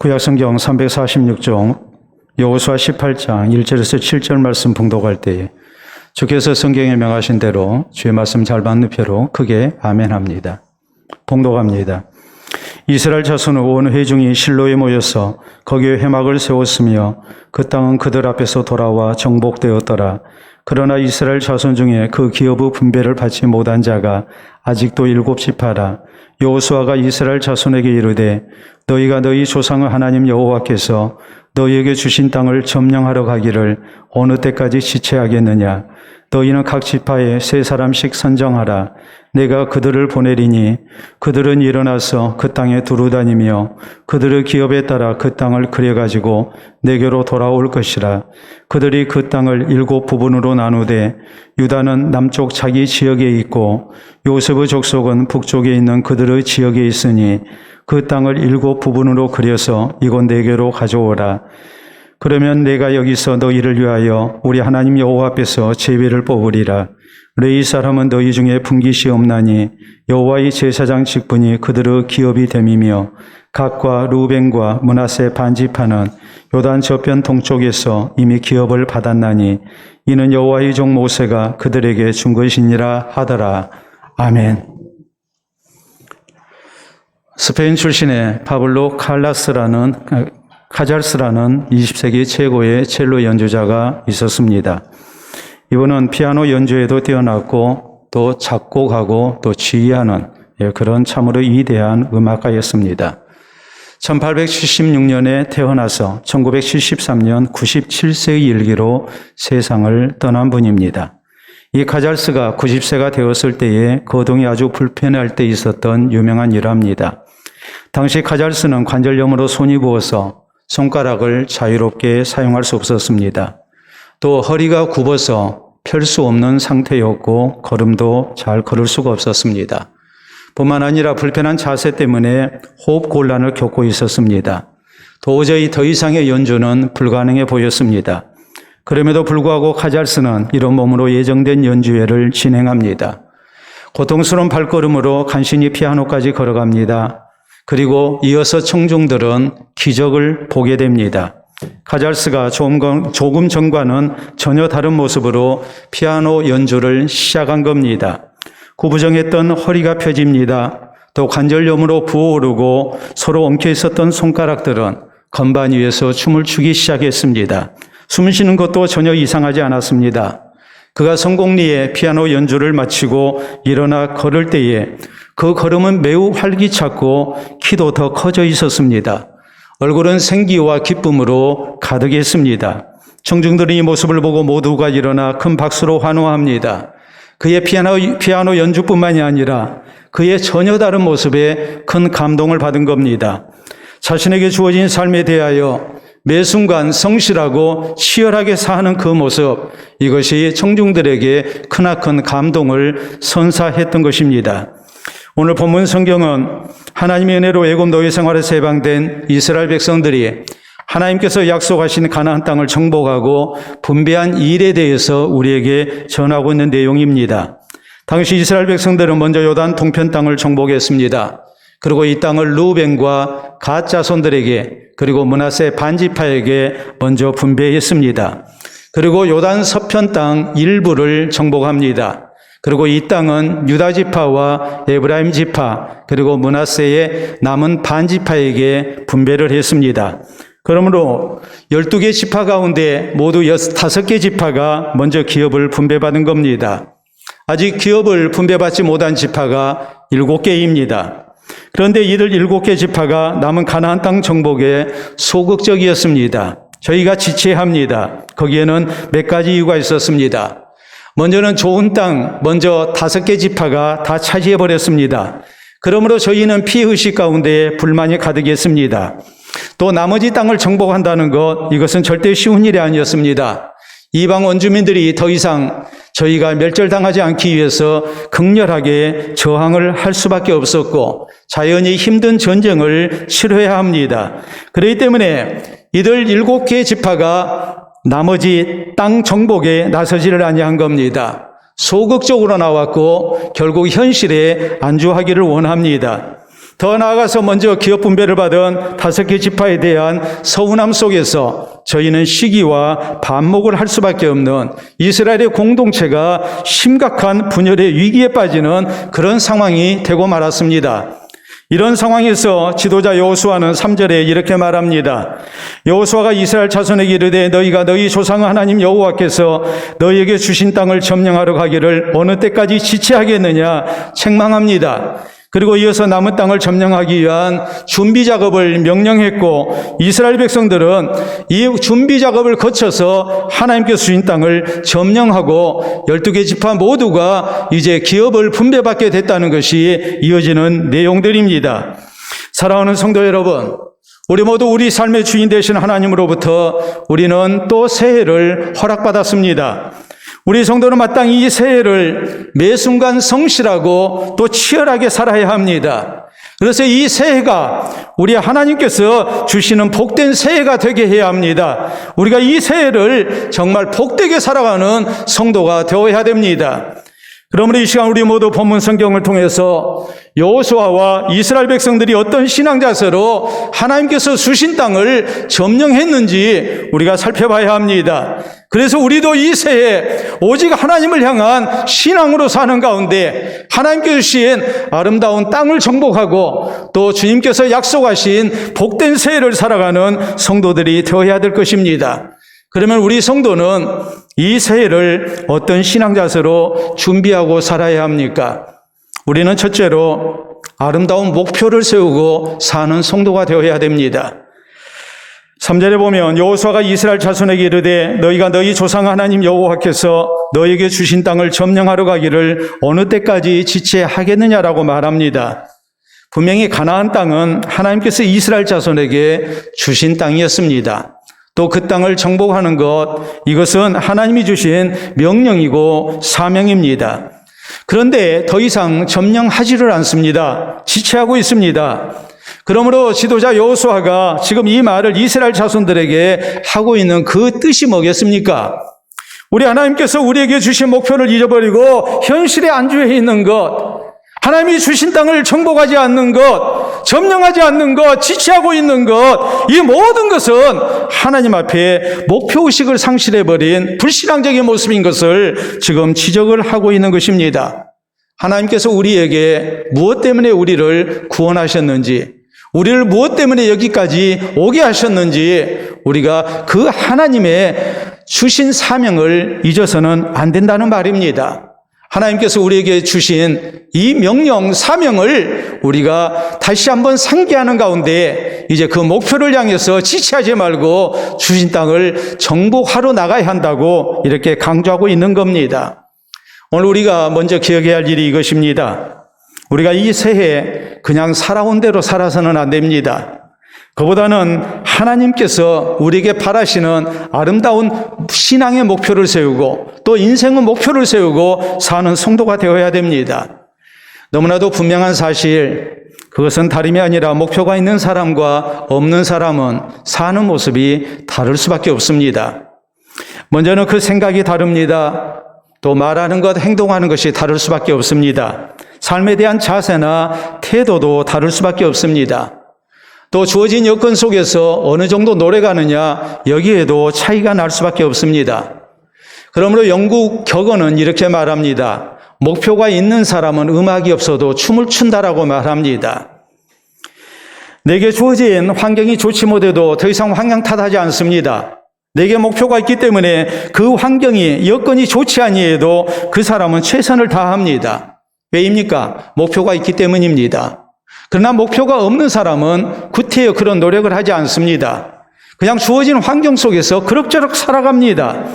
구약성경 346종 여호수아 18장 1절에서 7절 말씀 봉독할 때에 주께서 성경에 명하신 대로 주의 말씀 잘 받는 표로 크게 아멘합니다. 봉독합니다. 이스라엘 자손은 온 회중이 실로에 모여서 거기에 회막을 세웠으며 그 땅은 그들 앞에서 돌아와 정복되었더라. 그러나 이스라엘 자손 중에 그 기업의 분배를 받지 못한 자가 아직도 7지파라. 여호수아가 이스라엘 자손에게 이르되 너희가 너희 조상의 하나님 여호와께서 너희에게 주신 땅을 점령하러 가기를 어느 때까지 지체하겠느냐. 너희는 각 지파에 3사람씩 선정하라. 내가 그들을 보내리니 그들은 일어나서 그 땅에 두루다니며 그들의 기업에 따라 그 땅을 그려가지고 내게로 돌아올 것이라. 그들이 그 땅을 7부분으로 나누되 유다는 남쪽 자기 지역에 있고 요셉의 족속은 북쪽에 있는 그들의 지역에 있으니 그 땅을 7부분으로 그려서 이곳 내게로 가져오라. 그러면 내가 여기서 너희를 위하여 우리 하나님 여호와 앞에서 제비를 뽑으리라. 레위 사람은 너희 중에 분깃이 없나니 여호와의 제사장 직분이 그들의 기업이 됨이며 gad과 루벤과 므낫세 반지파는 요단 저편 동쪽에서 이미 기업을 받았나니 이는 여호와의 종 모세가 그들에게 준 것이니라 하더라. 아멘. 스페인 출신의 파블로 카잘스라는 20세기 최고의 첼로 연주자가 있었습니다. 이분은 피아노 연주에도 뛰어났고 또 작곡하고 또 지휘하는 그런 참으로 위대한 음악가였습니다. 1876년에 태어나서 1973년 97세의 일기로 세상을 떠난 분입니다. 이 카잘스가 90세가 되었을 때에 거동이 아주 불편할 때 있었던 유명한 일화입니다. 당시 카잘스는 관절염으로 손이 부어서 손가락을 자유롭게 사용할 수 없었습니다. 또 허리가 굽어서 펼 수 없는 상태였고 걸음도 잘 걸을 수가 없었습니다. 뿐만 아니라 불편한 자세 때문에 호흡 곤란을 겪고 있었습니다. 도저히 더 이상의 연주는 불가능해 보였습니다. 그럼에도 불구하고 카잘스는 이런 몸으로 예정된 연주회를 진행합니다. 고통스러운 발걸음으로 간신히 피아노까지 걸어갑니다. 그리고 이어서 청중들은 기적을 보게 됩니다. 카잘스가 조금 전과는 전혀 다른 모습으로 피아노 연주를 시작한 겁니다. 구부정했던 허리가 펴집니다. 또 관절염으로 부어오르고 서로 엉켜 있었던 손가락들은 건반 위에서 춤을 추기 시작했습니다. 숨 쉬는 것도 전혀 이상하지 않았습니다. 그가 성공리에 피아노 연주를 마치고 일어나 걸을 때에 그 걸음은 매우 활기찼고 키도 더 커져 있었습니다. 얼굴은 생기와 기쁨으로 가득했습니다. 청중들이 이 모습을 보고 모두가 일어나 큰 박수로 환호합니다. 그의 피아노 연주뿐만이 아니라 그의 전혀 다른 모습에 큰 감동을 받은 겁니다. 자신에게 주어진 삶에 대하여 매 순간 성실하고 치열하게 사는 그 모습, 이것이 청중들에게 크나큰 감동을 선사했던 것입니다. 오늘 본문 성경은 하나님의 은혜로 애굽 노예 생활에서 해방된 이스라엘 백성들이 하나님께서 약속하신 가나안 땅을 정복하고 분배한 일에 대해서 우리에게 전하고 있는 내용입니다. 당시 이스라엘 백성들은 먼저 요단 동편 땅을 정복했습니다. 그리고 이 땅을 루벤과 갓 자손들에게 그리고 므낫세 반지파에게 먼저 분배했습니다. 그리고 요단 서편 땅 일부를 정복합니다. 그리고 이 땅은 유다 지파와 에브라임 지파 그리고 므낫세의 남은 반지파에게 분배를 했습니다. 그러므로 12개 지파 가운데 모두 5개 지파가 먼저 기업을 분배받은 겁니다. 아직 기업을 분배받지 못한 지파가 7개입니다. 그런데 이들 7개 지파가 남은 가나안 땅 정복에 소극적이었습니다. 저희가 지체합니다. 거기에는 몇 가지 이유가 있었습니다. 먼저는 좋은 땅, 먼저 5개 지파가 다 차지해버렸습니다. 그러므로 저희는 피해의식 가운데 불만이 가득했습니다. 또 나머지 땅을 정복한다는 것, 이것은 절대 쉬운 일이 아니었습니다. 이방 원주민들이 더 이상 저희가 멸절당하지 않기 위해서 극렬하게 저항을 할 수밖에 없었고 자연히 힘든 전쟁을 치러야 합니다. 그렇기 때문에 이들 7개 지파가 나머지 땅 정복에 나서지를 아니한 겁니다. 소극적으로 나왔고 결국 현실에 안주하기를 원합니다. 더 나아가서 먼저 기업 분배를 받은 5개 지파에 대한 서운함 속에서 저희는 시기와 반목을 할 수밖에 없는 이스라엘의 공동체가 심각한 분열의 위기에 빠지는 그런 상황이 되고 말았습니다. 이런 상황에서 지도자 여호수아는 3절에 이렇게 말합니다. 여호수아가 이스라엘 자손에게 이르되 너희가 너희 조상 하나님 여호와께서 너희에게 주신 땅을 점령하러 가기를 어느 때까지 지체하겠느냐 책망합니다. 그리고 이어서 남은 땅을 점령하기 위한 준비 작업을 명령했고 이스라엘 백성들은 이 준비 작업을 거쳐서 하나님께서 주신 땅을 점령하고 12개 지파 모두가 이제 기업을 분배받게 됐다는 것이 이어지는 내용들입니다. 사랑하는 성도 여러분, 우리 모두 우리 삶의 주인 되신 하나님으로부터 우리는 또 새해를 허락받았습니다. 우리 성도는 마땅히 이 새해를 매 순간 성실하고 또 치열하게 살아야 합니다. 그래서 이 새해가 우리 하나님께서 주시는 복된 새해가 되게 해야 합니다. 우리가 이 새해를 정말 복되게 살아가는 성도가 되어야 됩니다. 그러므로 이 시간 우리 모두 본문 성경을 통해서 여호수아와 이스라엘 백성들이 어떤 신앙 자세로 하나님께서 주신 땅을 점령했는지 우리가 살펴봐야 합니다. 그래서 우리도 이 새해 오직 하나님을 향한 신앙으로 사는 가운데 하나님께서 주신 아름다운 땅을 정복하고 또 주님께서 약속하신 복된 새해를 살아가는 성도들이 되어야 될 것입니다. 그러면 우리 성도는 이 새해를 어떤 신앙 자세로 준비하고 살아야 합니까? 우리는 첫째로 아름다운 목표를 세우고 사는 성도가 되어야 됩니다. 3절에 보면 여호수아가 이스라엘 자손에게 이르되 너희가 너희 조상 하나님 여호와께서 너희에게 주신 땅을 점령하러 가기를 어느 때까지 지체하겠느냐라고 말합니다. 분명히 가나안 땅은 하나님께서 이스라엘 자손에게 주신 땅이었습니다. 또 그 땅을 정복하는 것, 이것은 하나님이 주신 명령이고 사명입니다. 그런데 더 이상 점령하지를 않습니다. 지체하고 있습니다. 그러므로 지도자 여호수아가 지금 이 말을 이스라엘 자손들에게 하고 있는 그 뜻이 뭐겠습니까? 우리 하나님께서 우리에게 주신 목표를 잊어버리고 현실에 안주해 있는 것, 하나님이 주신 땅을 정복하지 않는 것, 점령하지 않는 것, 지체하고 있는 것, 이 모든 것은 하나님 앞에 목표의식을 상실해버린 불신앙적인 모습인 것을 지금 지적을 하고 있는 것입니다. 하나님께서 우리에게 무엇 때문에 우리를 구원하셨는지, 우리를 무엇 때문에 여기까지 오게 하셨는지 우리가 그 하나님의 주신 사명을 잊어서는 안 된다는 말입니다. 하나님께서 우리에게 주신 이 명령, 사명을 우리가 다시 한번 상기하는 가운데 이제 그 목표를 향해서 지체하지 말고 주신 땅을 정복하러 나가야 한다고 이렇게 강조하고 있는 겁니다. 오늘 우리가 먼저 기억해야 할 일이 이것입니다. 우리가 이 새해 그냥 살아온 대로 살아서는 안 됩니다. 그보다는 하나님께서 우리에게 바라시는 아름다운 신앙의 목표를 세우고 또 인생의 목표를 세우고 사는 성도가 되어야 됩니다. 너무나도 분명한 사실, 그것은 다름이 아니라 목표가 있는 사람과 없는 사람은 사는 모습이 다를 수밖에 없습니다. 먼저는 그 생각이 다릅니다. 또 말하는 것, 행동하는 것이 다를 수밖에 없습니다. 삶에 대한 자세나 태도도 다를 수밖에 없습니다. 또 주어진 여건 속에서 어느 정도 노래가느냐, 여기에도 차이가 날 수밖에 없습니다. 그러므로 영국 격언은 이렇게 말합니다. 목표가 있는 사람은 음악이 없어도 춤을 춘다라고 말합니다. 내게 주어진 환경이 좋지 못해도 더 이상 환경 탓하지 않습니다. 내게 목표가 있기 때문에 그 환경이, 여건이 좋지 아니해도 그 사람은 최선을 다합니다. 왜입니까? 목표가 있기 때문입니다. 그러나 목표가 없는 사람은 구태여 그런 노력을 하지 않습니다. 그냥 주어진 환경 속에서 그럭저럭 살아갑니다.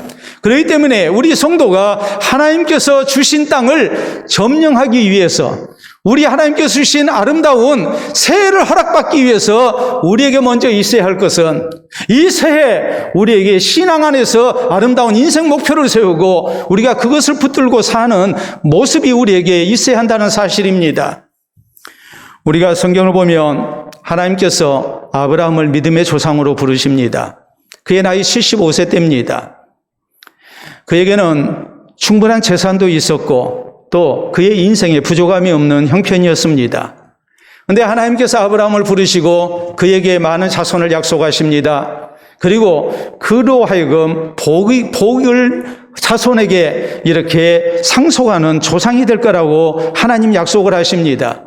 그렇기 때문에 우리 성도가 하나님께서 주신 땅을 점령하기 위해서, 우리 하나님께서 주신 아름다운 새해를 허락받기 위해서 우리에게 먼저 있어야 할 것은 이 새해 우리에게 신앙 안에서 아름다운 인생 목표를 세우고 우리가 그것을 붙들고 사는 모습이 우리에게 있어야 한다는 사실입니다. 우리가 성경을 보면 하나님께서 아브라함을 믿음의 조상으로 부르십니다. 그의 나이 75세 때입니다. 그에게는 충분한 재산도 있었고 또 그의 인생에 부족함이 없는 형편이었습니다. 그런데 하나님께서 아브라함을 부르시고 그에게 많은 자손을 약속하십니다. 그리고 그로 하여금 복을 자손에게 이렇게 상속하는 조상이 될 거라고 하나님 약속을 하십니다.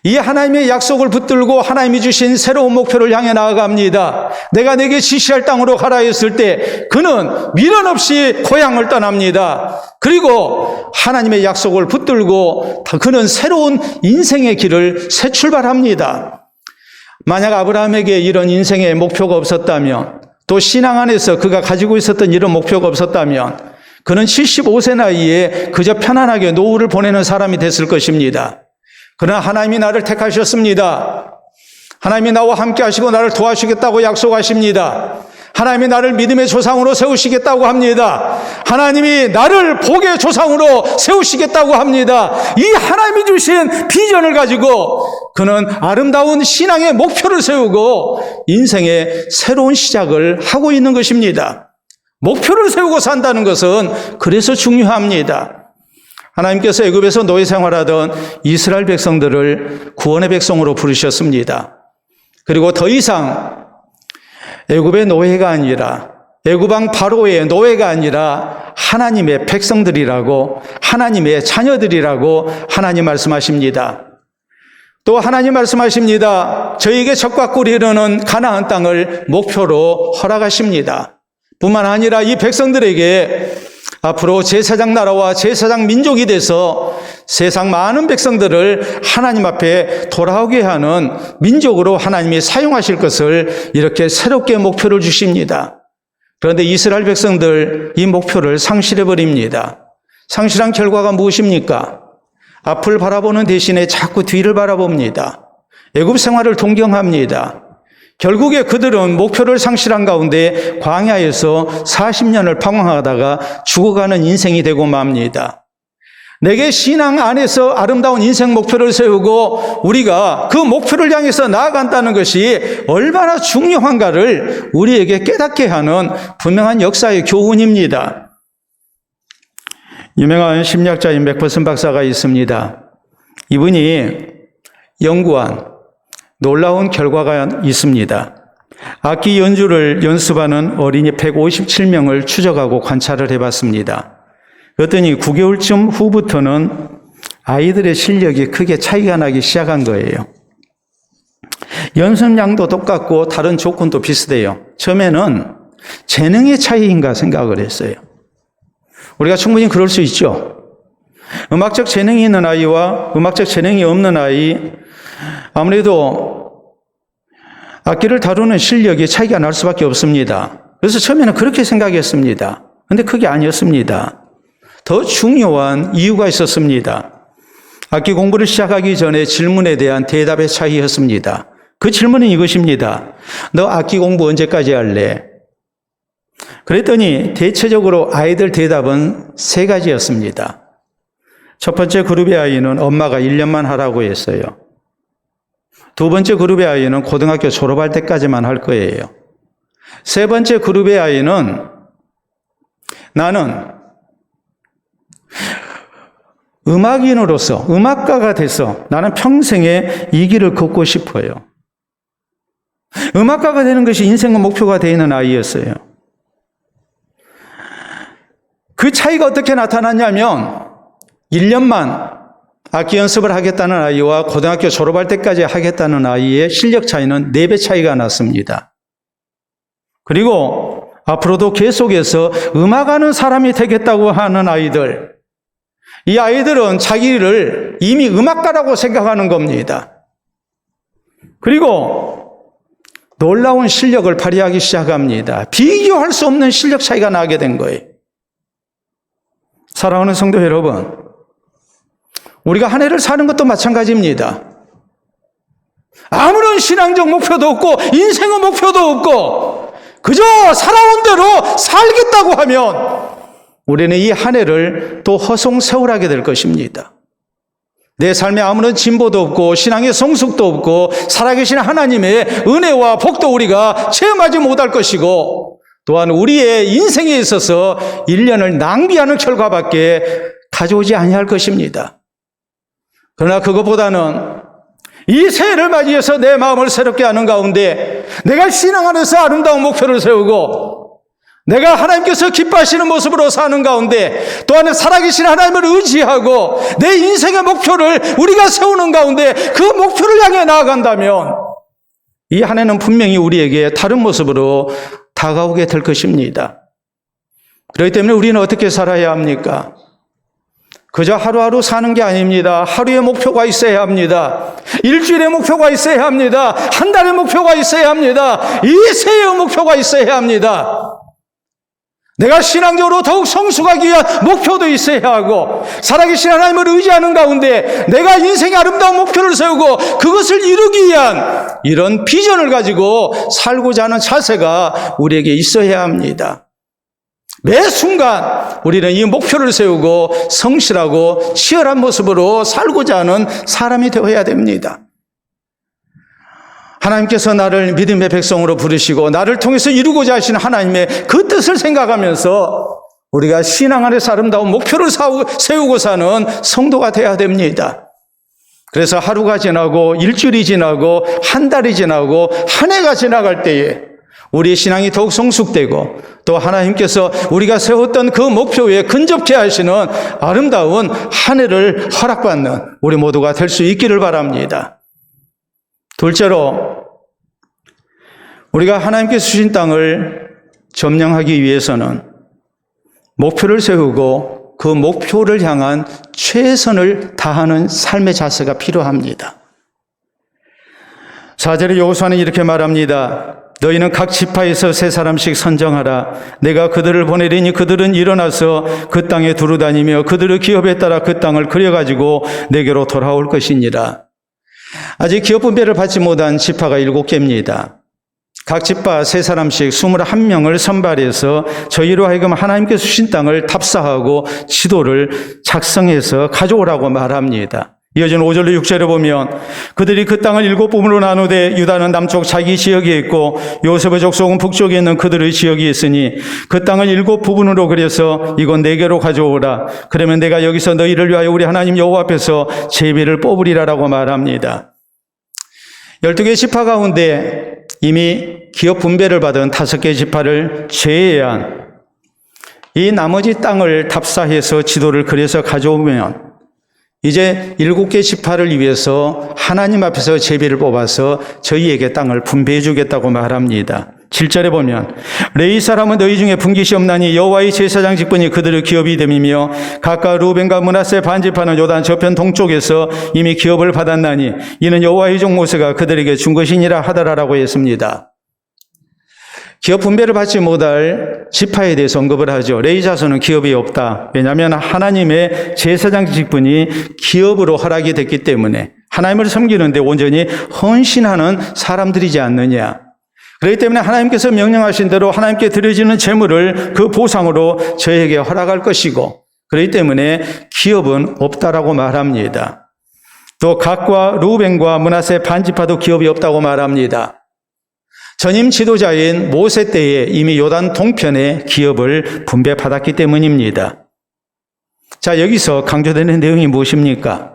이 하나님의 약속을 붙들고 하나님이 주신 새로운 목표를 향해 나아갑니다. 내가 내게 지시할 땅으로 가라 했을 때 그는 미련 없이 고향을 떠납니다. 그리고 하나님의 약속을 붙들고 그는 새로운 인생의 길을 새 출발합니다. 만약 아브라함에게 이런 인생의 목표가 없었다면, 또 신앙 안에서 그가 가지고 있었던 이런 목표가 없었다면 그는 75세 나이에 그저 편안하게 노후를 보내는 사람이 됐을 것입니다. 그러나 하나님이 나를 택하셨습니다. 하나님이 나와 함께 하시고 나를 도와주시겠다고 약속하십니다. 하나님이 나를 믿음의 조상으로 세우시겠다고 합니다. 하나님이 나를 복의 조상으로 세우시겠다고 합니다. 이 하나님이 주신 비전을 가지고 그는 아름다운 신앙의 목표를 세우고 인생의 새로운 시작을 하고 있는 것입니다. 목표를 세우고 산다는 것은 그래서 중요합니다. 하나님께서 애굽에서 노예 생활하던 이스라엘 백성들을 구원의 백성으로 부르셨습니다. 그리고 더 이상 애굽의 노예가 아니라, 애굽 왕 바로의 노예가 아니라 하나님의 백성들이라고, 하나님의 자녀들이라고 하나님 말씀하십니다. 또 하나님 말씀하십니다. 저에게 적과 꿀이 흐르는 가나안 땅을 목표로 허락하십니다. 뿐만 아니라 이 백성들에게 앞으로 제사장 나라와 제사장 민족이 돼서 세상 많은 백성들을 하나님 앞에 돌아오게 하는 민족으로 하나님이 사용하실 것을 이렇게 새롭게 목표를 주십니다. 그런데 이스라엘 백성들 이 목표를 상실해버립니다. 상실한 결과가 무엇입니까? 앞을 바라보는 대신에 자꾸 뒤를 바라봅니다. 애굽 생활을 동경합니다. 결국에 그들은 목표를 상실한 가운데 광야에서 40년을 방황하다가 죽어가는 인생이 되고 맙니다. 내게 신앙 안에서 아름다운 인생 목표를 세우고 우리가 그 목표를 향해서 나아간다는 것이 얼마나 중요한가를 우리에게 깨닫게 하는 분명한 역사의 교훈입니다. 유명한 심리학자인 맥퍼슨 박사가 있습니다. 이분이 연구한 놀라운 결과가 있습니다. 악기 연주를 연습하는 어린이 157명을 추적하고 관찰을 해봤습니다. 그랬더니 9개월쯤 후부터는 아이들의 실력이 크게 차이가 나기 시작한 거예요. 연습량도 똑같고 다른 조건도 비슷해요. 처음에는 재능의 차이인가 생각을 했어요. 우리가 충분히 그럴 수 있죠. 음악적 재능이 있는 아이와 음악적 재능이 없는 아이, 아무래도 악기를 다루는 실력이 차이가 날 수밖에 없습니다. 그래서 처음에는 그렇게 생각했습니다. 그런데 그게 아니었습니다. 더 중요한 이유가 있었습니다. 악기 공부를 시작하기 전에 질문에 대한 대답의 차이였습니다. 그 질문은 이것입니다. 너 악기 공부 언제까지 할래? 그랬더니 대체적으로 아이들 대답은 3가지였습니다. 첫 번째 그룹의 아이는 엄마가 1년만 하라고 했어요. 두 번째 그룹의 아이는 고등학교 졸업할 때까지만 할 거예요. 세 번째 그룹의 아이는 나는 음악인으로서, 음악가가 돼서 나는 평생에 이 길을 걷고 싶어요. 음악가가 되는 것이 인생의 목표가 되어 있는 아이였어요. 그 차이가 어떻게 나타났냐면 1년만 악기 연습을 하겠다는 아이와 고등학교 졸업할 때까지 하겠다는 아이의 실력 차이는 4배 차이가 났습니다. 그리고 앞으로도 계속해서 음악하는 사람이 되겠다고 하는 아이들, 이 아이들은 자기를 이미 음악가라고 생각하는 겁니다. 그리고 놀라운 실력을 발휘하기 시작합니다. 비교할 수 없는 실력 차이가 나게 된 거예요. 사랑하는 성도 여러분, 우리가 한 해를 사는 것도 마찬가지입니다. 아무런 신앙적 목표도 없고 인생의 목표도 없고 그저 살아온 대로 살겠다고 하면 우리는 이 한 해를 또 허송세월하게 될 것입니다. 내 삶에 아무런 진보도 없고 신앙의 성숙도 없고 살아계신 하나님의 은혜와 복도 우리가 체험하지 못할 것이고 또한 우리의 인생에 있어서 1년을 낭비하는 결과밖에 가져오지 아니할 것입니다. 그러나 그것보다는 이 새해를 맞이해서 내 마음을 새롭게 하는 가운데 내가 신앙 안에서 아름다운 목표를 세우고 내가 하나님께서 기뻐하시는 모습으로 사는 가운데 또한 살아계신 하나님을 의지하고 내 인생의 목표를 우리가 세우는 가운데 그 목표를 향해 나아간다면 이 한 해는 분명히 우리에게 다른 모습으로 다가오게 될 것입니다. 그렇기 때문에 우리는 어떻게 살아야 합니까? 그저 하루하루 사는 게 아닙니다. 하루의 목표가 있어야 합니다. 일주일의 목표가 있어야 합니다. 한 달의 목표가 있어야 합니다. 이 새해의 목표가 있어야 합니다. 내가 신앙적으로 더욱 성숙하기 위한 목표도 있어야 하고 살아계신 하나님을 의지하는 가운데 내가 인생의 아름다운 목표를 세우고 그것을 이루기 위한 이런 비전을 가지고 살고자 하는 자세가 우리에게 있어야 합니다. 매 순간 우리는 이 목표를 세우고 성실하고 치열한 모습으로 살고자 하는 사람이 되어야 됩니다. 하나님께서 나를 믿음의 백성으로 부르시고 나를 통해서 이루고자 하시는 하나님의 그 뜻을 생각하면서 우리가 신앙 안에서 아름다운 목표를 세우고 사는 성도가 되어야 됩니다. 그래서 하루가 지나고 일주일이 지나고 한 달이 지나고 한 해가 지나갈 때에 우리의 신앙이 더욱 성숙되고 또 하나님께서 우리가 세웠던 그 목표에 근접케 하시는 아름다운 한 해를 허락받는 우리 모두가 될 수 있기를 바랍니다. 둘째로 우리가 하나님께서 주신 땅을 점령하기 위해서는 목표를 세우고 그 목표를 향한 최선을 다하는 삶의 자세가 필요합니다. 4절에 여호수아는 이렇게 말합니다. 너희는 각 지파에서 세 사람씩 선정하라. 내가 그들을 보내리니 그들은 일어나서 그 땅에 두루다니며 그들의 기업에 따라 그 땅을 그려가지고 내게로 돌아올 것이니라. 아직 기업 분배를 받지 못한 지파가 7개입니다. 각 지파 세 사람씩 21명을 선발해서 저희로 하여금 하나님께서 주신 땅을 탑사하고 지도를 작성해서 가져오라고 말합니다. 이어지는 5절로 6절에 보면 그들이 그 땅을 7부분으로 나누되 유다는 남쪽 자기 지역에 있고 요셉의 족속은 북쪽에 있는 그들의 지역이 있으니 그 땅을 7부분으로 그려서 이건 내게로 가져오라. 그러면 내가 여기서 너희를 위하여 우리 하나님 여호와 앞에서 제비를 뽑으리라라고 말합니다. 12개 지파 가운데 이미 기업 분배를 받은 5개 지파를 제외한 이 나머지 땅을 탑사해서 지도를 그려서 가져오면 이제 7개 지파를 위해서 하나님 앞에서 제비를 뽑아서 저희에게 땅을 분배해 주겠다고 말합니다. 7절에 보면 레위 사람은 너희 중에 분깃이 없나니 여호와의 제사장 직분이 그들의 기업이 됨이며 각각 루벤과 므낫세 반지파는 요단 저편 동쪽에서 이미 기업을 받았나니 이는 여호와의 종 모세가 그들에게 준 것이니라 하더라라고 했습니다. 기업 분배를 받지 못할 지파에 대해서 언급을 하죠. 레위 자손은 기업이 없다. 왜냐하면 하나님의 제사장 직분이 기업으로 허락이 됐기 때문에 하나님을 섬기는데 온전히 헌신하는 사람들이지 않느냐. 그렇기 때문에 하나님께서 명령하신 대로 하나님께 드려지는 제물을 그 보상으로 저에게 허락할 것이고 그렇기 때문에 기업은 없다라고 말합니다. 또 gad과 루벤과 므낫세 반지파도 기업이 없다고 말합니다. 전임 지도자인 모세 때에 이미 요단 동편에 기업을 분배받았기 때문입니다. 자, 여기서 강조되는 내용이 무엇입니까?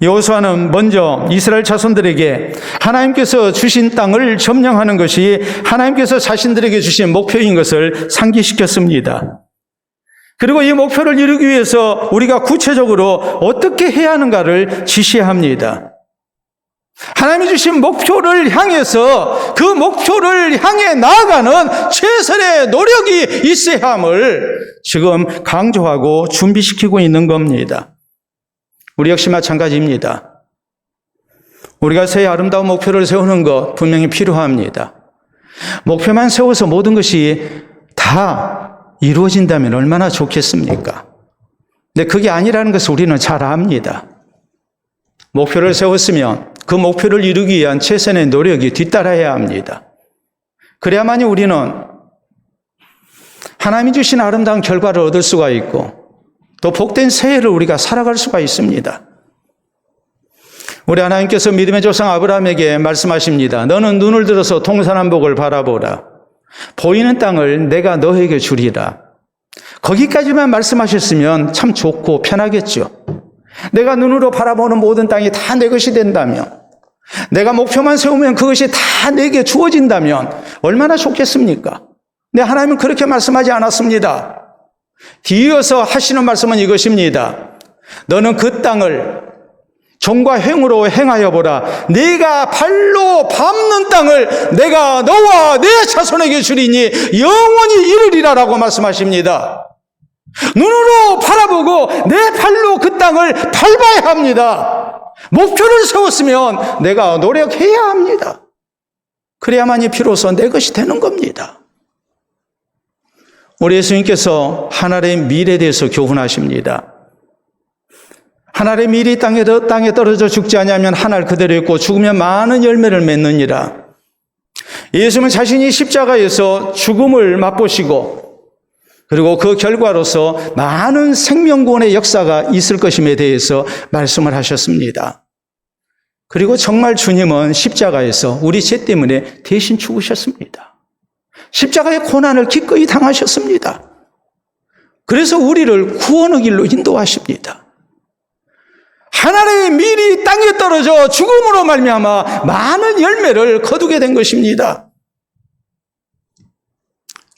여호수아는 먼저 이스라엘 자손들에게 하나님께서 주신 땅을 점령하는 것이 하나님께서 자신들에게 주신 목표인 것을 상기시켰습니다. 그리고 이 목표를 이루기 위해서 우리가 구체적으로 어떻게 해야 하는가를 지시합니다. 하나님이 주신 목표를 향해서 그 목표를 향해 나아가는 최선의 노력이 있어야 함을 지금 강조하고 준비시키고 있는 겁니다. 우리 역시 마찬가지입니다. 우리가 새해 아름다운 목표를 세우는 것 분명히 필요합니다. 목표만 세워서 모든 것이 다 이루어진다면 얼마나 좋겠습니까? 근데 그게 아니라는 것을 우리는 잘 압니다. 목표를 세웠으면 그 목표를 이루기 위한 최선의 노력이 뒤따라야 합니다. 그래야만이 우리는 하나님이 주신 아름다운 결과를 얻을 수가 있고 또 복된 새해를 우리가 살아갈 수가 있습니다. 우리 하나님께서 믿음의 조상 아브라함에게 말씀하십니다. 너는 눈을 들어서 동서남북을 바라보라. 보이는 땅을 내가 너에게 주리라. 거기까지만 말씀하셨으면 참 좋고 편하겠죠. 내가 눈으로 바라보는 모든 땅이 다 내 것이 된다면 내가 목표만 세우면 그것이 다 내게 주어진다면 얼마나 좋겠습니까? 근데 하나님은 그렇게 말씀하지 않았습니다. 뒤이어서 하시는 말씀은 이것입니다. 너는 그 땅을 정과 행으로 행하여 보라. 네가 발로 밟는 땅을 내가 너와 네 자손에게 주리니 영원히 이르리라라고 말씀하십니다. 눈으로 바라보고 내 발로 그 땅을 밟아야 합니다. 목표를 세웠으면 내가 노력해야 합니다. 그래야만이 비로소 내 것이 되는 겁니다. 우리 예수님께서 하늘의 밀에 대해서 교훈하십니다. 하늘의 밀이 땅에 떨어져 죽지 아니하면 하늘 그대로 있고 죽으면 많은 열매를 맺느니라. 예수님은 자신이 십자가에서 죽음을 맛보시고 그리고 그 결과로서 많은 생명구원의 역사가 있을 것임에 대해서 말씀을 하셨습니다. 그리고 정말 주님은 십자가에서 우리 죄 때문에 대신 죽으셨습니다. 십자가의 고난을 기꺼이 당하셨습니다. 그래서 우리를 구원의 길로 인도하십니다. 하늘의 밀이 땅에 떨어져 죽음으로 말미암아 많은 열매를 거두게 된 것입니다.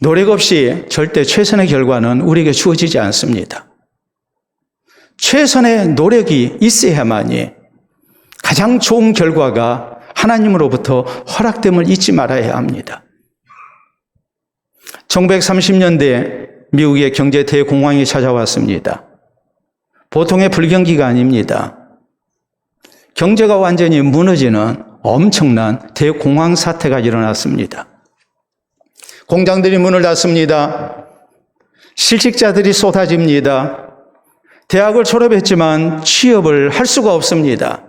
노력 없이 절대 최선의 결과는 우리에게 주어지지 않습니다. 최선의 노력이 있어야만이 가장 좋은 결과가 하나님으로부터 허락됨을 잊지 말아야 합니다. 1930년대 미국의 경제 대공황이 찾아왔습니다. 보통의 불경기가 아닙니다. 경제가 완전히 무너지는 엄청난 대공황 사태가 일어났습니다. 공장들이 문을 닫습니다. 실직자들이 쏟아집니다. 대학을 졸업했지만 취업을 할 수가 없습니다.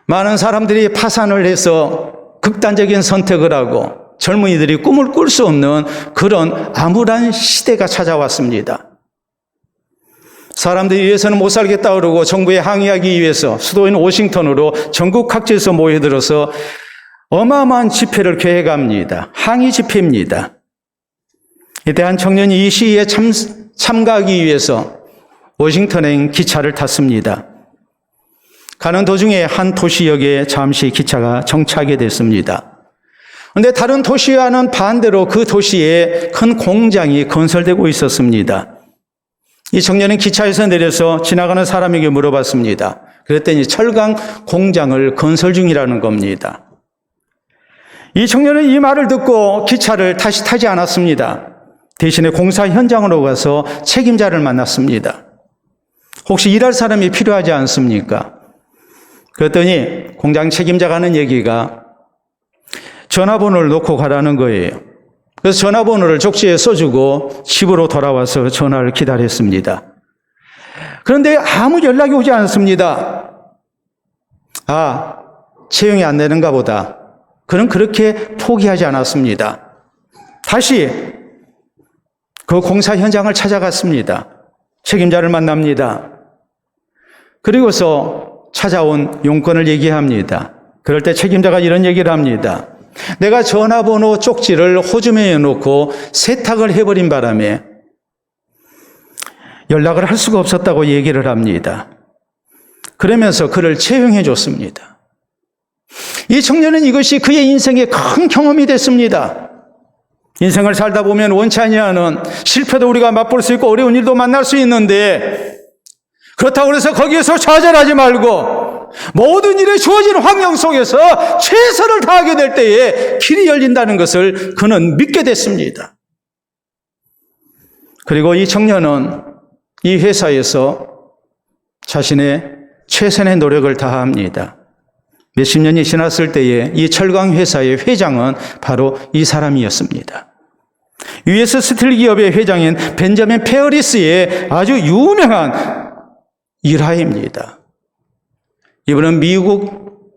많은 사람들이 파산을 해서 극단적인 선택을 하고 젊은이들이 꿈을 꿀 수 없는 그런 암울한 시대가 찾아왔습니다. 사람들이 위해서는 못 살겠다 그러고 정부에 항의하기 위해서 수도인 워싱턴으로 전국 각지에서 모여들어서 어마어마한 집회를 계획합니다. 항의 집회입니다. 이때 한 청년이 이 시위에 참가하기 위해서 워싱턴행 기차를 탔습니다. 가는 도중에 한 도시역에 잠시 기차가 정차하게 됐습니다. 그런데 다른 도시와는 반대로 그 도시에 큰 공장이 건설되고 있었습니다. 이 청년은 기차에서 내려서 지나가는 사람에게 물어봤습니다. 그랬더니 철강 공장을 건설 중이라는 겁니다. 이 청년은 이 말을 듣고 기차를 다시 타지 않았습니다. 대신에 공사 현장으로 가서 책임자를 만났습니다. 혹시 일할 사람이 필요하지 않습니까? 그랬더니 공장 책임자가 하는 얘기가 전화번호를 놓고 가라는 거예요. 그래서 전화번호를 쪽지에 써주고 집으로 돌아와서 전화를 기다렸습니다. 그런데 아무 연락이 오지 않습니다. 아, 채용이 안 되는가 보다. 그는 그렇게 포기하지 않았습니다. 다시 그 공사 현장을 찾아갔습니다. 책임자를 만납니다. 그리고서 찾아온 용건을 얘기합니다. 그럴 때 책임자가 이런 얘기를 합니다. 내가 전화번호 쪽지를 호주머니에 놓고 세탁을 해버린 바람에 연락을 할 수가 없었다고 얘기를 합니다. 그러면서 그를 채용해 줬습니다. 이 청년은 이것이 그의 인생의 큰 경험이 됐습니다. 인생을 살다 보면 원치 아니하는 실패도 우리가 맛볼 수 있고 어려운 일도 만날 수 있는데 그렇다고 해서 거기에서 좌절하지 말고 모든 일에 주어진 환경 속에서 최선을 다하게 될 때에 길이 열린다는 것을 그는 믿게 됐습니다. 그리고 이 청년은 이 회사에서 자신의 최선의 노력을 다합니다. 몇십 년이 지났을 때에 이 철강 회사의 회장은 바로 이 사람이었습니다. US 스틸 기업의 회장인 벤자민 페어리스의 아주 유명한 일화입니다. 이분은 미국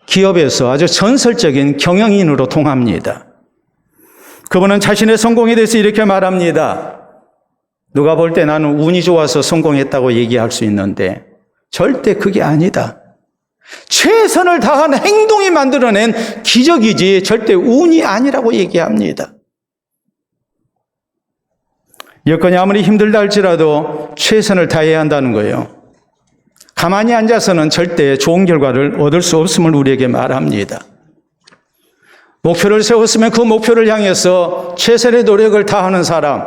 기업에서 아주 전설적인 경영인으로 통합니다. 그분은 자신의 성공에 대해서 이렇게 말합니다. 누가 볼 때 나는 운이 좋아서 성공했다고 얘기할 수 있는데 절대 그게 아니다. 최선을 다한 행동이 만들어낸 기적이지 절대 운이 아니라고 얘기합니다. 여건이 아무리 힘들다 할지라도 최선을 다해야 한다는 거예요. 가만히 앉아서는 절대 좋은 결과를 얻을 수 없음을 우리에게 말합니다. 목표를 세웠으면 그 목표를 향해서 최선의 노력을 다하는 사람,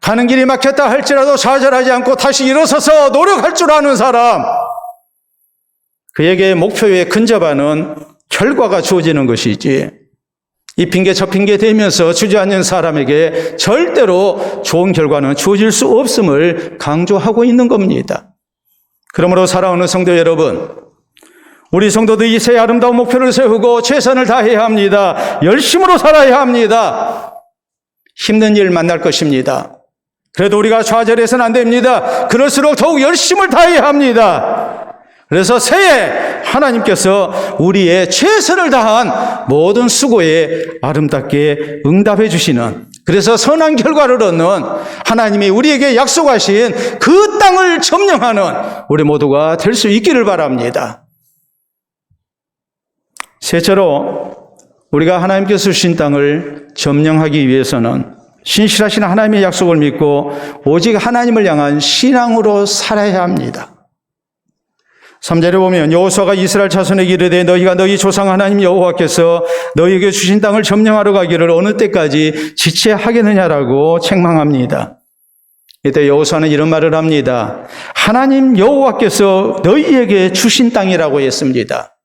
가는 길이 막혔다 할지라도 좌절하지 않고 다시 일어서서 노력할 줄 아는 사람, 그에게 목표에 근접하는 결과가 주어지는 것이지, 이 핑계 저 핑계 대면서 주저앉는 사람에게 절대로 좋은 결과는 주어질 수 없음을 강조하고 있는 겁니다. 그러므로 사랑하는 성도 여러분, 우리 성도도 이 새 아름다운 목표를 세우고 최선을 다해야 합니다. 열심으로 살아야 합니다. 힘든 일 만날 것입니다. 그래도 우리가 좌절해서는 안 됩니다. 그럴수록 더욱 열심을 다해야 합니다. 그래서 새해 하나님께서 우리의 최선을 다한 모든 수고에 아름답게 응답해 주시는, 그래서 선한 결과를 얻는 하나님이 우리에게 약속하신 그 땅을 점령하는 우리 모두가 될 수 있기를 바랍니다. 셋째로, 우리가 하나님께서 주신 땅을 점령하기 위해서는 신실하신 하나님의 약속을 믿고 오직 하나님을 향한 신앙으로 살아야 합니다. 3절에 보면 여호수아가 이스라엘 자손에게 이르되 너희가 너희 조상 하나님 여호와께서 너희에게 주신 땅을 점령하러 가기를 어느 때까지 지체하겠느냐라고 책망합니다. 이때 여호수아는 이런 말을 합니다. 하나님 여호와께서 너희에게 주신 땅이라고 했습니다.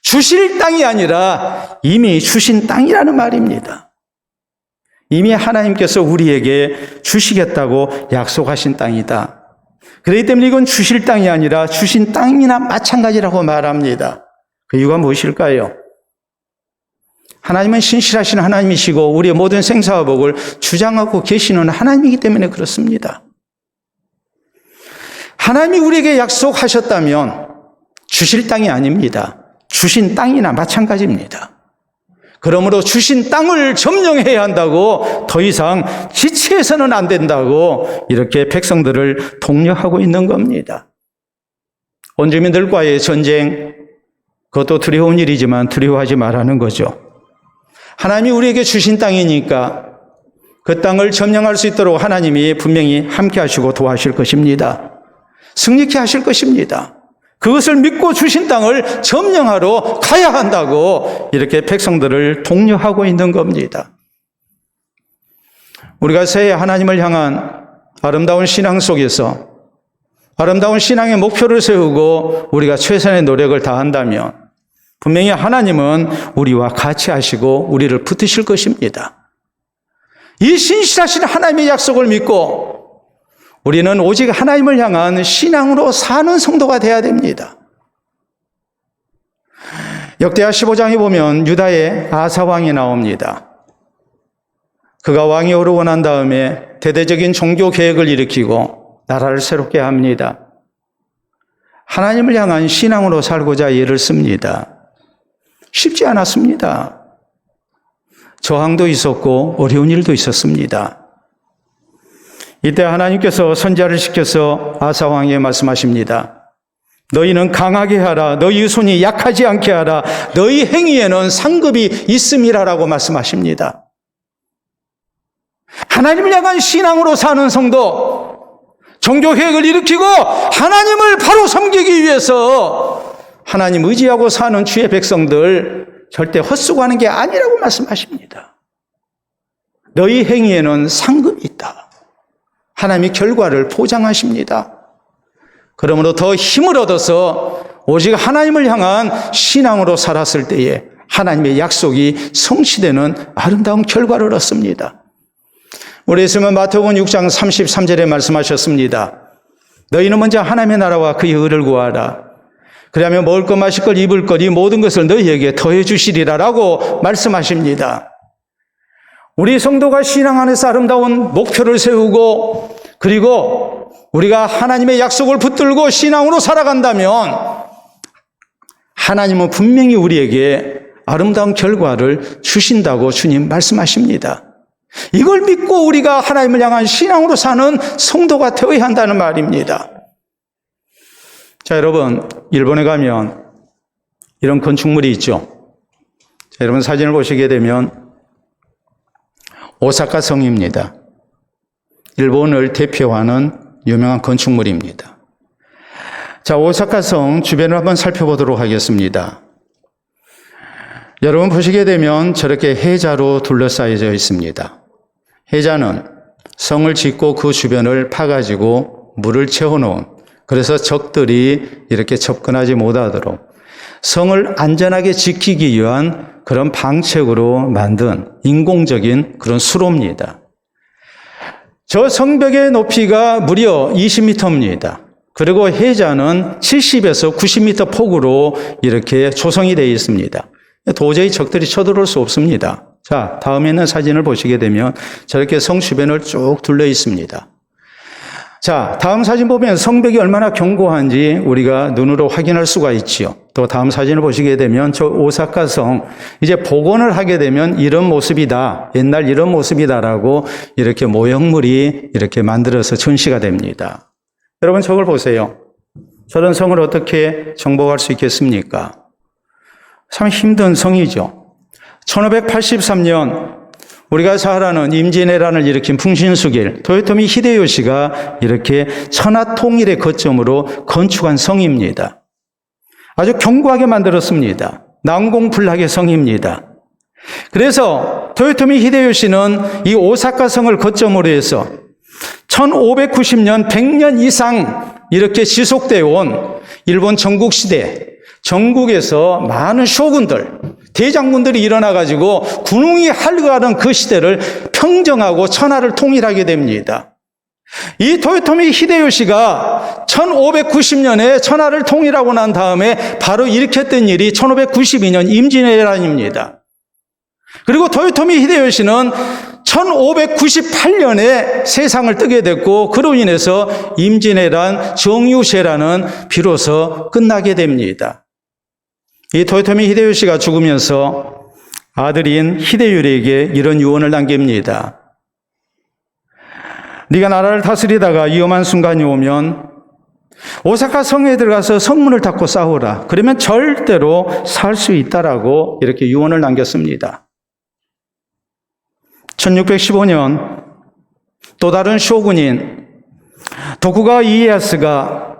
주실 땅이 아니라 이미 주신 땅이라는 말입니다. 이미 하나님께서 우리에게 주시겠다고 약속하신 땅이다. 그렇기 때문에 이건 주실 땅이 아니라 주신 땅이나 마찬가지라고 말합니다. 그 이유가 무엇일까요? 하나님은 신실하신 하나님이시고 우리의 모든 생사와 복을 주장하고 계시는 하나님이기 때문에 그렇습니다. 하나님이 우리에게 약속하셨다면 주실 땅이 아닙니다. 주신 땅이나 마찬가지입니다. 그러므로 주신 땅을 점령해야 한다고, 더 이상 지체해서는 안 된다고 이렇게 백성들을 독려하고 있는 겁니다. 원주민들과의 전쟁, 그것도 두려운 일이지만 두려워하지 말라는 거죠. 하나님이 우리에게 주신 땅이니까 그 땅을 점령할 수 있도록 하나님이 분명히 함께 하시고 도와주실 것입니다. 승리케 하실 것입니다. 그것을 믿고 주신 땅을 점령하러 가야 한다고 이렇게 백성들을 독려하고 있는 겁니다. 우리가 새해 하나님을 향한 아름다운 신앙 속에서 아름다운 신앙의 목표를 세우고 우리가 최선의 노력을 다한다면 분명히 하나님은 우리와 같이 하시고 우리를 붙드실 것입니다. 이 신실하신 하나님의 약속을 믿고 우리는 오직 하나님을 향한 신앙으로 사는 성도가 되어야 됩니다. 역대하 15장에 보면 유다의 아사 왕이 나옵니다. 그가 왕이 오르고 난 다음에 대대적인 종교 개혁을 일으키고 나라를 새롭게 합니다. 하나님을 향한 신앙으로 살고자 애를 씁니다. 쉽지 않았습니다. 저항도 있었고 어려운 일도 있었습니다. 이때 하나님께서 선지자를 시켜서 아사 왕에게 말씀하십니다. 너희는 강하게 하라. 너희 손이 약하지 않게 하라. 너희 행위에는 상급이 있음이라라고 말씀하십니다. 하나님을 향한 신앙으로 사는 성도, 종교개혁을 일으키고 하나님을 바로 섬기기 위해서 하나님 의지하고 사는 주의 백성들 절대 헛수고하는 게 아니라고 말씀하십니다. 너희 행위에는 상급이 있다. 하나님이 결과를 보장하십니다. 그러므로 더 힘을 얻어서 오직 하나님을 향한 신앙으로 살았을 때에 하나님의 약속이 성취되는 아름다운 결과를 얻습니다. 우리 예수님은 마태복음 6장 33절에 말씀하셨습니다. 너희는 먼저 하나님의 나라와 그의 의를 구하라. 그러면 먹을 것, 마실 것, 입을 것, 이 모든 것을 너희에게 더해 주시리라 라고 말씀하십니다. 우리 성도가 신앙 안에서 아름다운 목표를 세우고 그리고 우리가 하나님의 약속을 붙들고 신앙으로 살아간다면 하나님은 분명히 우리에게 아름다운 결과를 주신다고 주님 말씀하십니다. 이걸 믿고 우리가 하나님을 향한 신앙으로 사는 성도가 되어야 한다는 말입니다. 자, 여러분, 일본에 가면 이런 건축물이 있죠. 자, 여러분 사진을 보시게 되면 오사카 성입니다. 일본을 대표하는 유명한 건축물입니다. 자, 오사카성 주변을 한번 살펴보도록 하겠습니다. 여러분 보시게 되면 저렇게 해자로 둘러싸여져 있습니다. 해자는 성을 짓고 그 주변을 파가지고 물을 채워놓은, 그래서 적들이 이렇게 접근하지 못하도록 성을 안전하게 지키기 위한 그런 방책으로 만든 인공적인 그런 수로입니다. 저 성벽의 높이가 무려 20m입니다. 그리고 해자는 70에서 90m 폭으로 이렇게 조성이 되어 있습니다. 도저히 적들이 쳐들어올 수 없습니다. 자, 다음에 있는 사진을 보시게 되면 저렇게 성 주변을 쭉 둘러 있습니다. 자, 다음 사진 보면 성벽이 얼마나 견고한지 우리가 눈으로 확인할 수가 있지요. 또 다음 사진을 보시게 되면 저 오사카 성, 이제 복원을 하게 되면 이런 모습이다, 옛날 이런 모습이다라고 이렇게 모형물이 이렇게 만들어서 전시가 됩니다. 여러분 저걸 보세요. 저런 성을 어떻게 정복할 수 있겠습니까? 참 힘든 성이죠. 1583년 우리가 잘 아는 임진왜란을 일으킨 풍신수길 도요토미 히데요시가 이렇게 천하통일의 거점으로 건축한 성입니다. 아주 견고하게 만들었습니다. 난공불락의 성입니다. 그래서 도요토미 히데요시는 이 오사카 성을 거점으로 해서 1590년 100년 이상 이렇게 지속되어 온 일본 전국시대, 전국에서 많은 쇼군들, 대장군들이 일어나가지고 군웅이 할거하는 그 시대를 평정하고 천하를 통일하게 됩니다. 이 도요토미 히데요시가 1590년에 천하를 통일하고 난 다음에 바로 일으켰던 일이 1592년 임진왜란입니다. 그리고 도요토미 히데요시는 1598년에 세상을 뜨게 됐고 그로 인해서 임진왜란 정유세라는 비로소 끝나게 됩니다. 이 도요토미 히데요시가 죽으면서 아들인 히데요리에게 이런 유언을 남깁니다. 네가 나라를 다스리다가 위험한 순간이 오면 오사카 성에 들어가서 성문을 닫고 싸우라. 그러면 절대로 살 수 있다라고 이렇게 유언을 남겼습니다. 1615년 또 다른 쇼군인 도쿠가와 이에야스가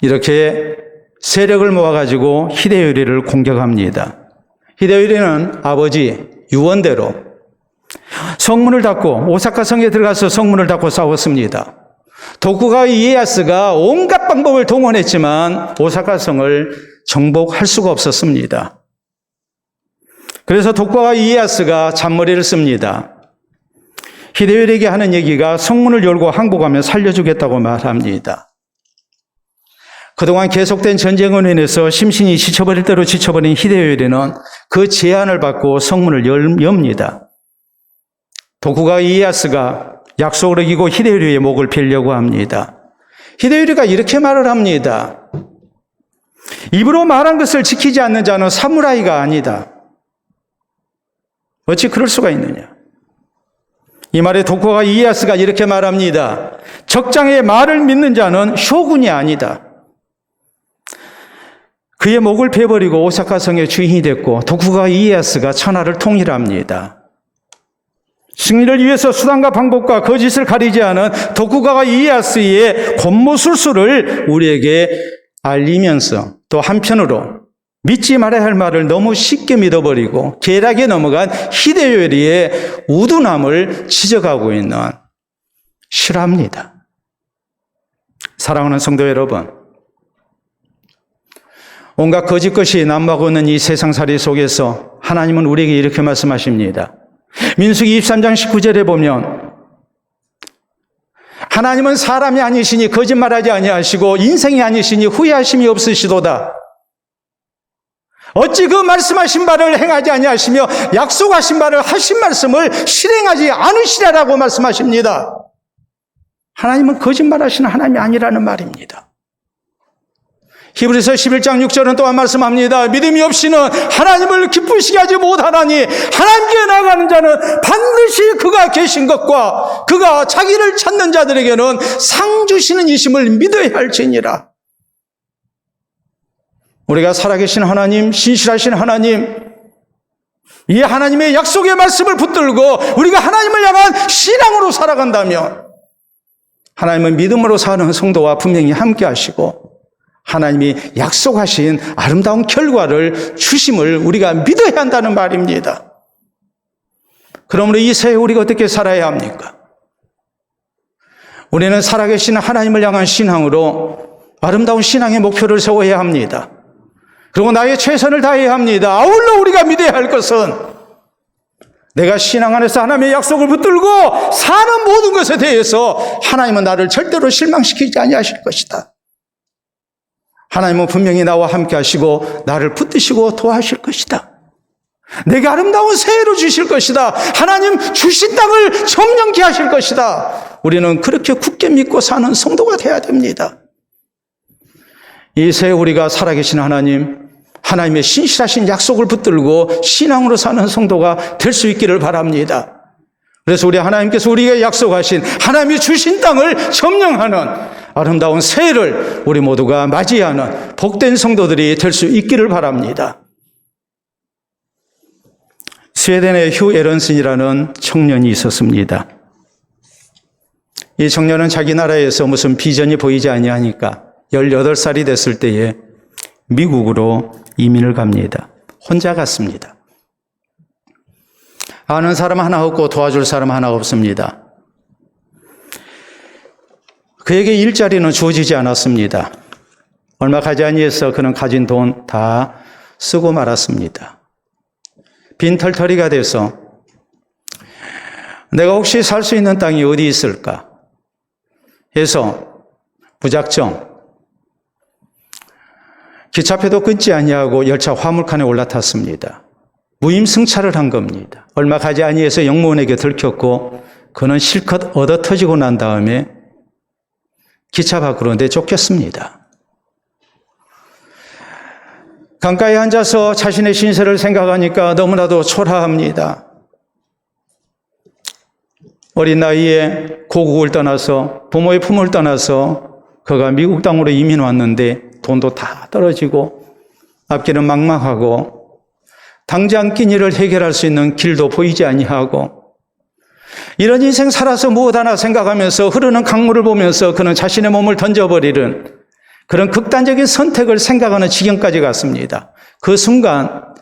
이렇게 세력을 모아가지고 히데요리를 공격합니다. 히데요리는 아버지 유언대로 성문을 닫고 오사카 성에 들어가서 성문을 닫고 싸웠습니다. 도쿠가와 이에야스가 온갖 방법을 동원했지만 오사카 성을 정복할 수가 없었습니다. 그래서 도쿠가와 이에야스가 잔머리를 씁니다. 히데요리에게 하는 얘기가 성문을 열고 항복하면 살려주겠다고 말합니다. 그동안 계속된 전쟁으로 인해서 심신이 지쳐버릴 대로 지쳐버린 히데요리는 그 제안을 받고 성문을 엽니다. 도쿠가와 이에야스가 약속을 어기고 히데요리의 목을 베려고 합니다. 히데요리가 이렇게 말을 합니다. 입으로 말한 것을 지키지 않는 자는 사무라이가 아니다. 어찌 그럴 수가 있느냐. 이 말에 도쿠가와 이에야스가 이렇게 말합니다. 적장의 말을 믿는 자는 쇼군이 아니다. 그의 목을 베버리고 오사카 성의 주인이 됐고 도쿠가와 이에야스가 천하를 통일합니다. 승리를 위해서 수단과 방법과 거짓을 가리지 않은 도쿠가와 이에야스의 권모술수를 우리에게 알리면서 또 한편으로 믿지 말아야 할 말을 너무 쉽게 믿어버리고 계략에 넘어간 히데요리의 우둔함을 지적하고 있는 실화입니다. 사랑하는 성도 여러분, 온갖 거짓것이 난무하고 있는 이 세상살이 속에서 하나님은 우리에게 이렇게 말씀하십니다. 민수기 23장 19절에 보면 하나님은 사람이 아니시니 거짓말하지 아니하시고 인생이 아니시니 후회하심이 없으시도다. 어찌 그 말씀하신 바를 행하지 아니하시며 약속하신 바를 하신 말씀을 실행하지 않으시라라고 말씀하십니다. 하나님은 거짓말하시는 하나님이 아니라는 말입니다. 히브리서 11장 6절은 또한 말씀합니다. 믿음이 없이는 하나님을 기쁘시게 하지 못하나니 하나님께 나아가는 자는 반드시 그가 계신 것과 그가 자기를 찾는 자들에게는 상 주시는 이심을 믿어야 할지니라. 우리가 살아계신 하나님, 신실하신 하나님, 이 하나님의 약속의 말씀을 붙들고 우리가 하나님을 향한 신앙으로 살아간다면 하나님은 믿음으로 사는 성도와 분명히 함께 하시고 하나님이 약속하신 아름다운 결과를 주심을 우리가 믿어야 한다는 말입니다. 그러므로 이 새해 우리가 어떻게 살아야 합니까? 우리는 살아계신 하나님을 향한 신앙으로 아름다운 신앙의 목표를 세워야 합니다. 그리고 나의 최선을 다해야 합니다. 아울러 우리가 믿어야 할 것은 내가 신앙 안에서 하나님의 약속을 붙들고 사는 모든 것에 대해서 하나님은 나를 절대로 실망시키지 아니하실 것이다. 하나님은 분명히 나와 함께 하시고 나를 붙드시고 도와주실 것이다. 내게 아름다운 새해로 주실 것이다. 하나님 주신 땅을 점령케 하실 것이다. 우리는 그렇게 굳게 믿고 사는 성도가 되어야 됩니다. 이 새해 우리가 살아계신 하나님의 신실하신 약속을 붙들고 신앙으로 사는 성도가 될 수 있기를 바랍니다. 그래서 우리 하나님께서 우리에게 약속하신 하나님이 주신 땅을 점령하는 아름다운 새해를 우리 모두가 맞이하는 복된 성도들이 될 수 있기를 바랍니다. 스웨덴의 휴 에런슨이라는 청년이 있었습니다. 이 청년은 자기 나라에서 무슨 비전이 보이지 아니하니까 18살이 됐을 때에 미국으로 이민을 갑니다. 혼자 갔습니다. 아는 사람 하나 없고 도와줄 사람 하나 없습니다. 그에게 일자리는 주어지지 않았습니다. 얼마 가지 아니해서 그는 가진 돈 다 쓰고 말았습니다. 빈털터리가 돼서 내가 혹시 살 수 있는 땅이 어디 있을까 해서 무작정 기차표도 끊지 아니하고 열차 화물칸에 올라탔습니다. 무임승차를 한 겁니다. 얼마 가지 아니해서 영무원에게 들켰고 그는 실컷 얻어 터지고 난 다음에 기차 밖으로 내쫓겼습니다. 강가에 앉아서 자신의 신세를 생각하니까 너무나도 초라합니다. 어린 나이에 고국을 떠나서 부모의 품을 떠나서 그가 미국 땅으로 이민 왔는데 돈도 다 떨어지고 앞길은 막막하고 당장 끼니를 해결할 수 있는 길도 보이지 아니하고 이런 인생 살아서 무엇 하나 생각하면서 흐르는 강물을 보면서 그는 자신의 몸을 던져버리는 그런 극단적인 선택을 생각하는 지경까지 갔습니다. 그 순간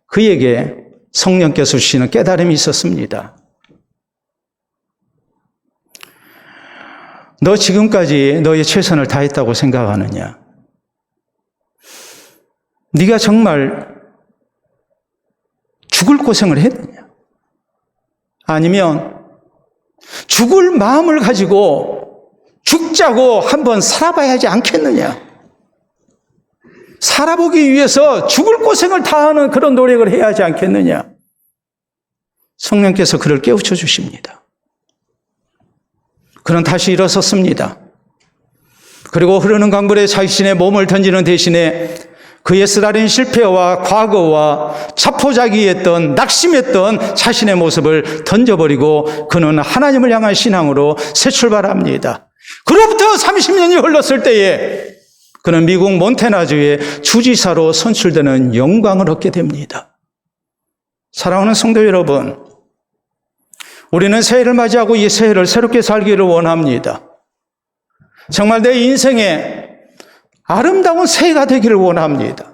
그에게 성령께서 주시는 깨달음이 있었습니다. 너 지금까지 너의 최선을 다했다고 생각하느냐? 네가 정말 죽을 고생을 했느냐? 아니면 죽을 마음을 가지고 죽자고 한번 살아봐야 하지 않겠느냐? 살아보기 위해서 죽을 고생을 다하는 그런 노력을 해야 하지 않겠느냐? 성령께서 그를 깨우쳐 주십니다. 그는 다시 일어섰습니다. 그리고 흐르는 강물에 자신의 몸을 던지는 대신에 그의 쓰라린 실패와 과거와 자포자기했던 낙심했던 자신의 모습을 던져버리고 그는 하나님을 향한 신앙으로 새 출발합니다. 그로부터 30년이 흘렀을 때에 그는 미국 몬태나주의 주지사로 선출되는 영광을 얻게 됩니다. 사랑하는 성도 여러분, 우리는 새해를 맞이하고 이 새해를 새롭게 살기를 원합니다. 정말 내 인생에 아름다운 새해가 되기를 원합니다.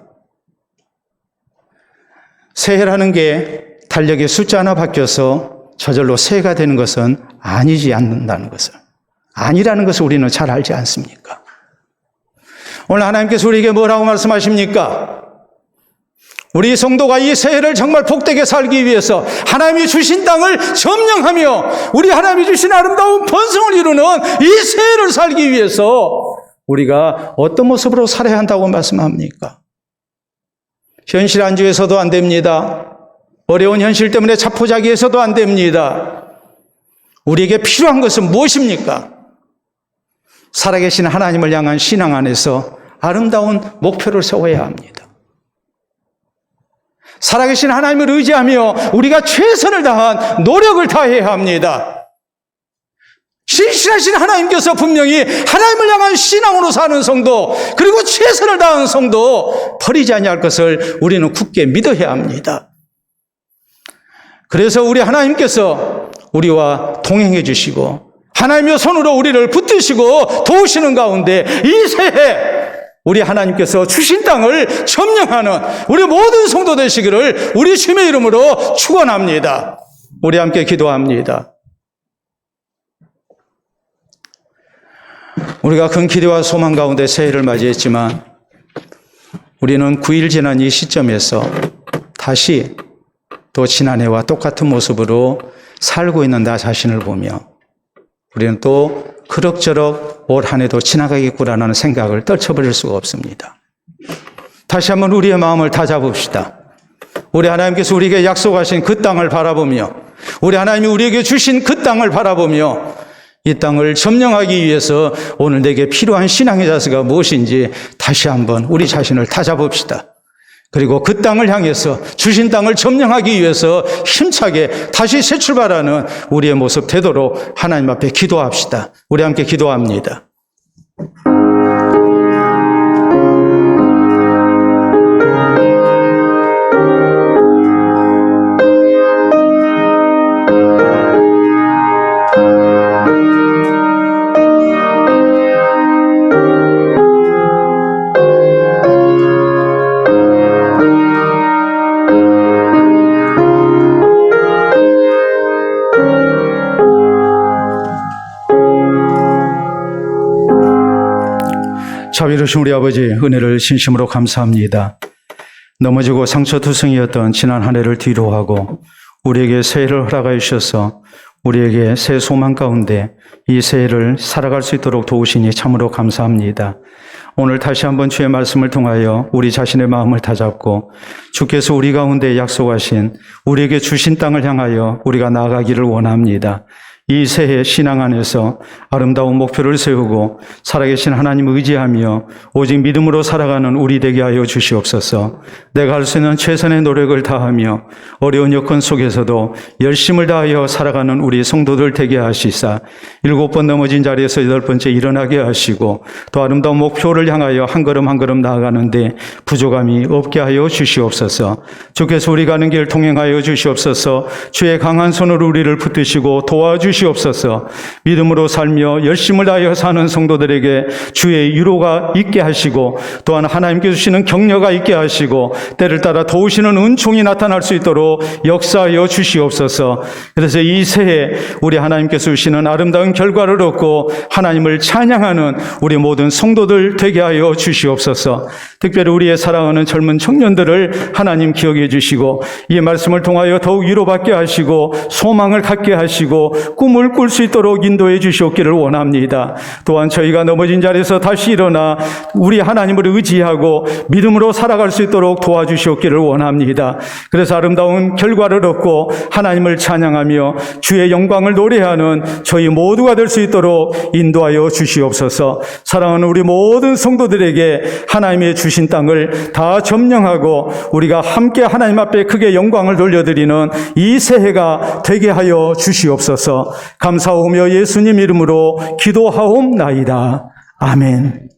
새해라는 게 달력의 숫자 하나 바뀌어서 저절로 새해가 되는 것은 아니지 않는다는 것을, 아니라는 것을 우리는 잘 알지 않습니까? 오늘 하나님께서 우리에게 뭐라고 말씀하십니까? 우리 성도가 이 새해를 정말 복되게 살기 위해서 하나님이 주신 땅을 점령하며 우리 하나님이 주신 아름다운 번성을 이루는 이 새해를 살기 위해서 우리가 어떤 모습으로 살아야 한다고 말씀합니까? 현실 안주에서도 안 됩니다. 어려운 현실 때문에 자포자기해서도 안 됩니다. 우리에게 필요한 것은 무엇입니까? 살아계신 하나님을 향한 신앙 안에서 아름다운 목표를 세워야 합니다. 살아계신 하나님을 의지하며 우리가 최선을 다한 노력을 다해야 합니다. 신실하신 하나님께서 분명히 하나님을 향한 신앙으로 사는 성도, 그리고 최선을 다하는 성도 버리지 아니할 것을 우리는 굳게 믿어야 합니다. 그래서 우리 하나님께서 우리와 동행해 주시고 하나님의 손으로 우리를 붙드시고 도우시는 가운데 이 새해 우리 하나님께서 주신 땅을 점령하는 우리 모든 성도 되시기를 우리 주님의 이름으로 축원합니다. 우리 함께 기도합니다. 우리가 큰 기대와 소망 가운데 새해를 맞이했지만 우리는 9일 지난 이 시점에서 다시 또 지난해와 똑같은 모습으로 살고 있는 나 자신을 보며 우리는 또 그럭저럭 올 한 해도 지나가겠구나라는 생각을 떨쳐버릴 수가 없습니다. 다시 한번 우리의 마음을 다잡읍시다. 우리 하나님께서 우리에게 약속하신 그 땅을 바라보며 우리 하나님이 우리에게 주신 그 땅을 바라보며 이 땅을 점령하기 위해서 오늘 내게 필요한 신앙의 자세가 무엇인지 다시 한번 우리 자신을 다잡읍시다. 그리고 그 땅을 향해서 주신 땅을 점령하기 위해서 힘차게 다시 새 출발하는 우리의 모습 되도록 하나님 앞에 기도합시다. 우리 함께 기도합니다. 자비로우신 우리 아버지 은혜를 진심으로 감사합니다. 넘어지고 상처투성이었던 지난 한 해를 뒤로하고 우리에게 새해를 허락하여 주셔서 우리에게 새 소망 가운데 이 새해를 살아갈 수 있도록 도우시니 참으로 감사합니다. 오늘 다시 한번 주의 말씀을 통하여 우리 자신의 마음을 다잡고 주께서 우리 가운데 약속하신 우리에게 주신 땅을 향하여 우리가 나아가기를 원합니다. 이 새해 신앙 안에서 아름다운 목표를 세우고 살아계신 하나님을 의지하며 오직 믿음으로 살아가는 우리 되게 하여 주시옵소서. 내가 할 수 있는 최선의 노력을 다하며 어려운 여건 속에서도 열심을 다하여 살아가는 우리 성도들 되게 하시사 7번 넘어진 자리에서 8번째 일어나게 하시고 또 아름다운 목표를 향하여 한 걸음 한 걸음 나아가는데 부족함이 없게 하여 주시옵소서. 주께서 우리 가는 길 통행하여 주시옵소서. 주의 강한 손으로 우리를 붙드시고 도와주시옵소서. 믿음으로 살며 열심을 다하여 사는 성도들에게 주의 위로가 있게 하시고 또한 하나님께 주시는 격려가 있게 하시고 때를 따라 도우시는 은총이 나타날 수 있도록 역사하여 주시옵소서. 그래서 이 새해 우리 하나님께서 주시는 아름다운 결과를 얻고 하나님을 찬양하는 우리 모든 성도들 되게 하여 주시옵소서. 특별히 우리의 사랑하는 젊은 청년들을 하나님 기억해 주시고 이 말씀을 통하여 더욱 위로받게 하시고 소망을 갖게 하시고 꿈을 꿀 수 있도록 인도해 주시옵기를 원합니다. 또한 저희가 넘어진 자리에서 다시 일어나 우리 하나님을 의지하고 믿음으로 살아갈 수 있도록 도와주시옵기를 원합니다. 그래서 아름다운 결과를 얻고 하나님을 찬양하며 주의 영광을 노래하는 저희 모두가 될 수 있도록 인도하여 주시옵소서. 사랑하는 우리 모든 성도들에게 하나님의 주신 땅을 다 점령하고 우리가 함께 하나님 앞에 크게 영광을 돌려드리는 이 새해가 되게 하여 주시옵소서. 감사하오며 예수님 이름으로 기도하옵나이다. 아멘.